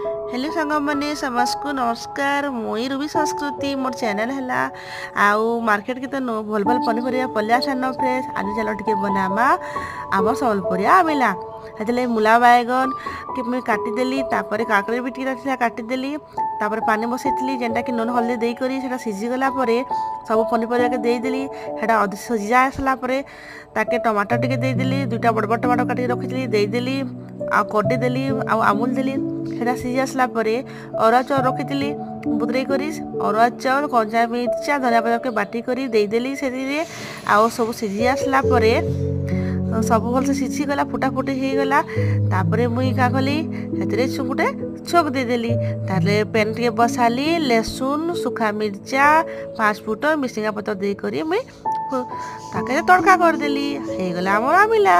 Hello सांग मैंने समस्त को नमस्कार मुई रूबी संस्कृति मोर चैनल है आउ मार्केट के तो भल भल पनीपरिया पलिया सान फ्रेश आज चलो टे बनामा आम सम्बलपुरिया आमिला हेतले मूला बैगन के मुझे काटिदेली काकड़ी भी टी काटिदेली पानी बसई जेनटा कि नून हल्दी देकर सीझीगला सब पनीपरिया के देदेली से सीझा आसलापर ताके टमाटर टे देदेली दुईटा बड़ बड़ टमाटर काटिक रखी देदेली कटी देली आमुल देली सेटा सीझी आसला अरुआ चाउल रखी बुतरे कर अरुआ चाउल कंचा मिर्चा धनिया पत्र के बाटी कर देदेली से सब सीझी आसला सब भल से सीझी गला फुटा फुटी हो गला मुई क्या कली से गोटे छोक देदेली पेन टे बसाली लहसुन सुखा मिर्चा 5 फुटन मिसिंगा पत्र देकर मुई तड़का करदेली हो गला आमर आमिला।